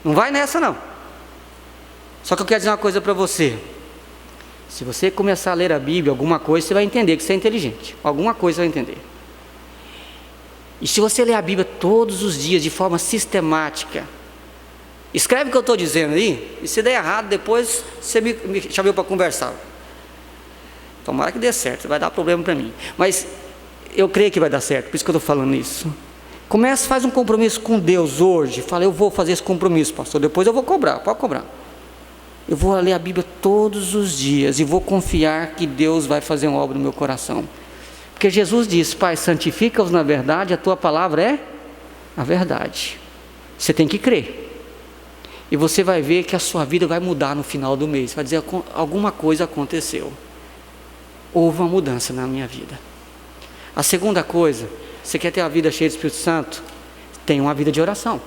não vai nessa não. Só que eu quero dizer uma coisa para você, se você começar a ler a Bíblia, alguma coisa você vai entender que você é inteligente, alguma coisa você vai entender. E se você ler a Bíblia todos os dias de forma sistemática, escreve o que eu estou dizendo aí, e se der errado, depois você me chamou para conversar. Tomara que dê certo, vai dar problema para mim, mas eu creio que vai dar certo, por isso que eu estou falando isso. Faz um compromisso com Deus hoje, fala, eu vou fazer esse compromisso, pastor, depois eu vou cobrar, pode cobrar. Eu vou ler a Bíblia todos os dias e vou confiar que Deus vai fazer uma obra no meu coração. Porque Jesus disse, Pai, santifica-os na verdade, a tua palavra é a verdade. Você tem que crer. E você vai ver que a sua vida vai mudar no final do mês. Vai dizer, alguma coisa aconteceu. Houve uma mudança na minha vida. A segunda coisa, você quer ter uma vida cheia do Espírito Santo? Tenha uma vida de oração.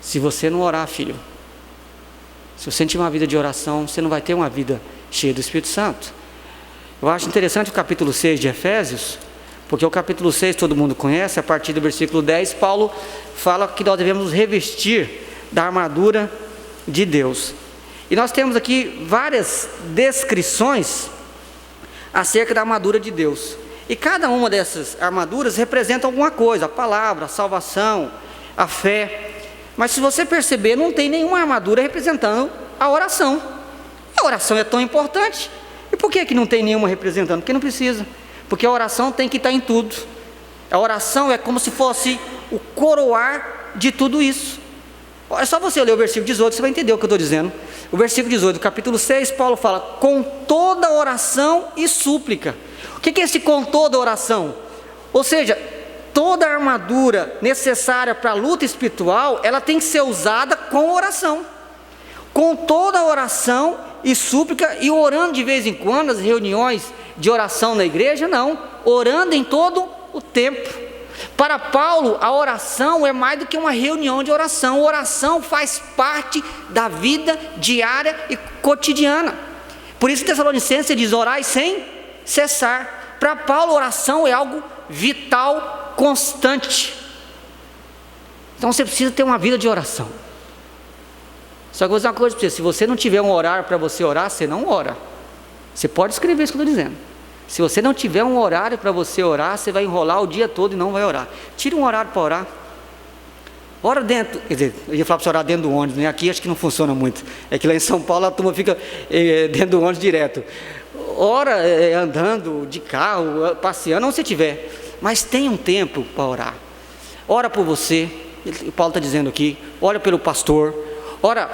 Se você não orar, filho, se você não tiver uma vida de oração, você não vai ter uma vida cheia do Espírito Santo. Eu acho interessante o capítulo 6 de Efésios, porque o capítulo 6 todo mundo conhece, a partir do versículo 10, Paulo fala que nós devemos nos revestir da armadura de Deus. E nós temos aqui várias descrições acerca da armadura de Deus. E cada uma dessas armaduras representa alguma coisa, a palavra, a salvação, a fé. Mas se você perceber, não tem nenhuma armadura representando a oração. A oração é tão importante. E por que não tem nenhuma representando? Porque não precisa. Porque a oração tem que estar em tudo. A oração é como se fosse o coroar de tudo isso. É só você ler o versículo 18, você vai entender o que eu estou dizendo. O versículo 18 do capítulo 6, Paulo fala, com toda oração e súplica. O que é esse com toda oração? Ou seja, toda a armadura necessária para a luta espiritual, ela tem que ser usada com oração. Com toda a oração e súplica, e orando de vez em quando, nas reuniões de oração na igreja, não. Orando em todo o tempo. Para Paulo, a oração é mais do que uma reunião de oração. A oração faz parte da vida diária e cotidiana. Por isso, Tessalonicenses diz, orai sem cessar. Para Paulo, oração é algo vital, constante. Então você precisa ter uma vida de oração. Só que eu vou dizer uma coisa para você, se você não tiver um horário para você orar, você não ora. Você pode escrever isso que eu estou dizendo. Se você não tiver um horário para você orar, você vai enrolar o dia todo e não vai orar. Tira um horário para orar. Ora dentro, quer dizer, eu ia falar para você orar dentro do ônibus, né? Aqui acho que não funciona muito. É que lá em São Paulo a turma fica dentro do ônibus direto. ora andando de carro, passeando, onde você estiver, mas tenha um tempo para orar. Ora por você, o Paulo está dizendo aqui, ora pelo pastor, ora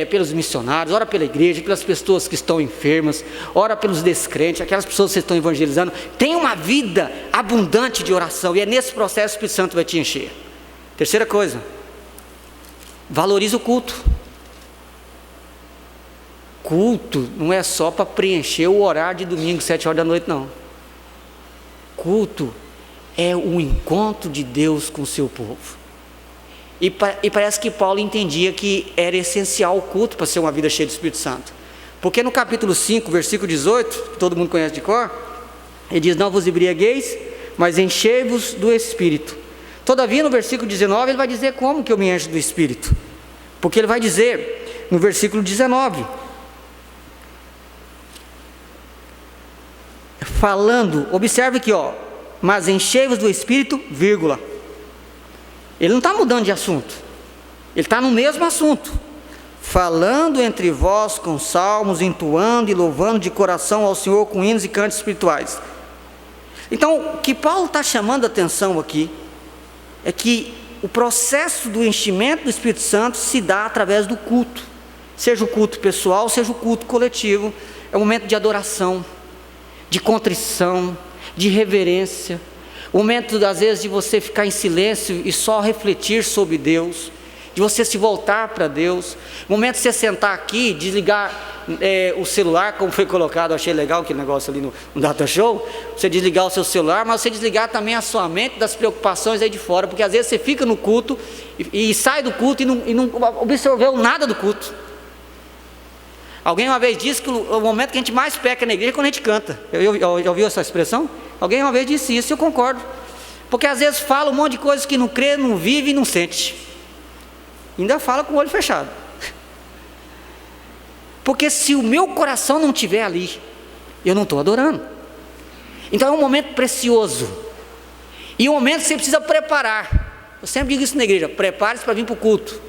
pelos missionários, ora pela igreja, pelas pessoas que estão enfermas, ora pelos descrentes, aquelas pessoas que vocês estão evangelizando. Tenha uma vida abundante de oração, e é nesse processo que o Espírito Santo vai te encher. Terceira coisa, valorize o culto. Culto não é só para preencher o horário de domingo, 7 horas da noite, não. Culto é o encontro de Deus com o seu povo. E parece que Paulo entendia que era essencial o culto para ser uma vida cheia do Espírito Santo. Porque no capítulo 5, versículo 18, que todo mundo conhece de cor, ele diz: não vos embriagueis, mas enchei-vos do Espírito. Todavia, no versículo 19, ele vai dizer como que eu me encho do Espírito. Porque ele vai dizer, no versículo 19, falando, observe aqui, mas enchei-vos do Espírito, vírgula. Ele não está mudando de assunto, ele está no mesmo assunto. Falando entre vós com salmos, entoando e louvando de coração ao Senhor com hinos e cantos espirituais. Então, o que Paulo está chamando a atenção aqui é que o processo do enchimento do Espírito Santo se dá através do culto. Seja o culto pessoal, seja o culto coletivo. É um momento de adoração, de contrição, de reverência. O momento, às vezes, de você ficar em silêncio e só refletir sobre Deus, de você se voltar para Deus. O momento de você sentar aqui, desligar o celular, como foi colocado, eu achei legal aquele negócio ali no Data Show, você desligar o seu celular, mas você desligar também a sua mente das preocupações aí de fora, porque às vezes você fica no culto e sai do culto e não absorveu nada do culto. Alguém uma vez disse que o momento que a gente mais peca na igreja é quando a gente canta. Já ouviu essa expressão? Alguém uma vez disse isso, eu concordo. Porque às vezes fala um monte de coisas que não crê, não vive e não sente. Ainda fala com o olho fechado. Porque se o meu coração não estiver ali, eu não estou adorando. Então é um momento precioso. E um momento que você precisa preparar. Eu sempre digo isso na igreja: prepare-se para vir para o culto.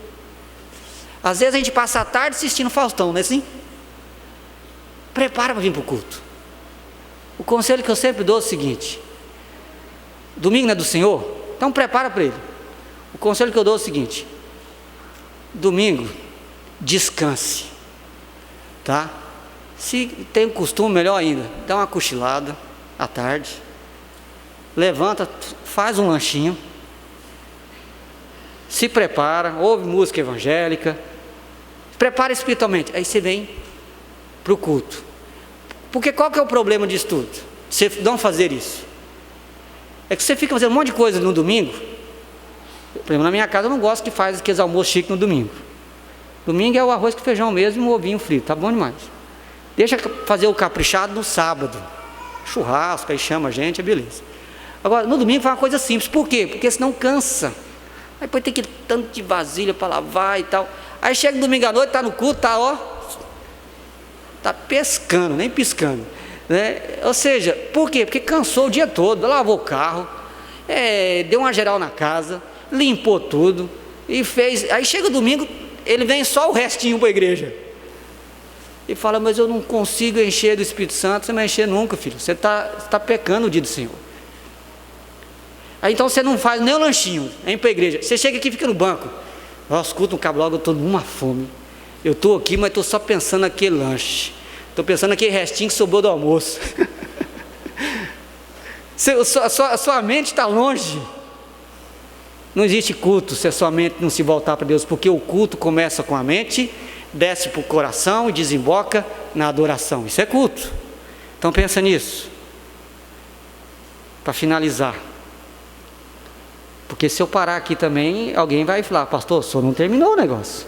Às vezes a gente passa a tarde assistindo Faustão, não é assim? Prepara para vir para o culto. O conselho que eu sempre dou é o seguinte: domingo não é do Senhor? Então prepara para ele. O conselho que eu dou é o seguinte: domingo, descanse, tá? Se tem um costume, melhor ainda, dá uma cochilada à tarde, levanta, faz um lanchinho, se prepara, ouve música evangélica, prepara espiritualmente, aí você vem para o culto. Porque qual que é o problema disso tudo? Você não fazer isso, é que você fica fazendo um monte de coisa no domingo. Por exemplo, na minha casa eu não gosto que faz aqueles almoços chiques no domingo. Domingo é o arroz com feijão mesmo e um ovinho frito, tá bom demais. Deixa fazer o caprichado no sábado, churrasco, aí chama a gente, é beleza. Agora, no domingo faz uma coisa simples. Por quê? Porque senão cansa. Aí depois tem aquele tanto de vasilha para lavar e tal. Aí chega no domingo à noite, está no culto, está pescando, nem piscando, né? Ou seja, por quê? Porque cansou o dia todo, lavou o carro, deu uma geral na casa, limpou tudo e fez. Aí chega o domingo, ele vem só o restinho para a igreja e fala: mas eu não consigo encher do Espírito Santo. Você não vai encher nunca, filho, você está pecando o dia do Senhor. Aí então você não faz nem o lanchinho, vem para a igreja, você chega aqui e fica no banco. Nossa, escuta um cabo logo, eu estou numa fome, eu estou aqui, mas estou só pensando naquele lanche, estou pensando naquele restinho que sobrou do almoço. a sua mente está longe. Não existe culto se a sua mente não se voltar para Deus, porque o culto começa com a mente, desce para o coração e desemboca na adoração. Isso é culto. Então pensa nisso. Para finalizar, porque se eu parar aqui também, alguém vai falar: pastor, o senhor não terminou o negócio.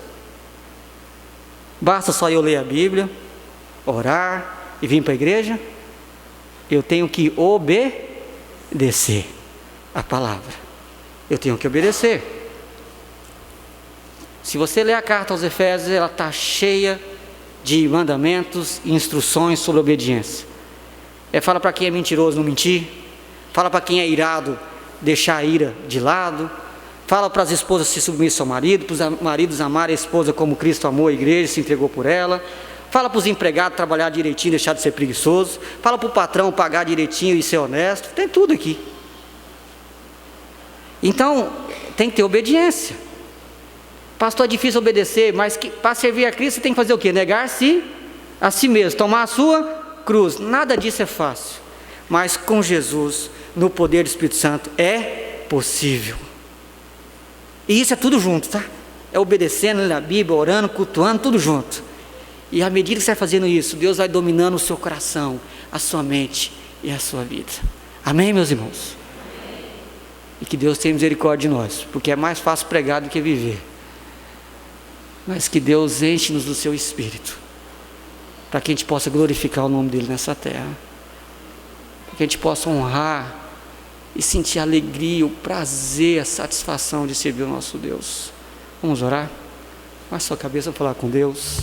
Basta só eu ler a Bíblia, orar e vir para a igreja? Eu tenho que obedecer a palavra. Eu tenho que obedecer. Se você ler a carta aos Efésios, ela está cheia de mandamentos e instruções sobre obediência. Fala para quem é mentiroso não mentir. Fala para quem é irado deixar a ira de lado. Fala para as esposas se submeterem ao marido, para os maridos amarem a esposa como Cristo amou a igreja e se entregou por ela. Fala para os empregados trabalhar direitinho, deixar de ser preguiçoso. Fala para o patrão pagar direitinho e ser honesto. Tem tudo aqui. Então, tem que ter obediência. Pastor, é difícil obedecer, mas para servir a Cristo você tem que fazer o quê? Negar-se a si mesmo, tomar a sua cruz. Nada disso é fácil. Mas com Jesus, no poder do Espírito Santo, é possível. E isso é tudo junto, tá? É obedecendo, lendo a Bíblia, orando, cultuando, tudo junto. E à medida que você vai fazendo isso, Deus vai dominando o seu coração, a sua mente e a sua vida. Amém, meus irmãos? E que Deus tenha misericórdia de nós, porque é mais fácil pregar do que viver. Mas que Deus enche-nos do seu Espírito, para que a gente possa glorificar o nome dEle nessa terra, para que a gente possa honrar e sentir a alegria, o prazer, a satisfação de servir o nosso Deus. Vamos orar? Baixe sua cabeça e falar com Deus.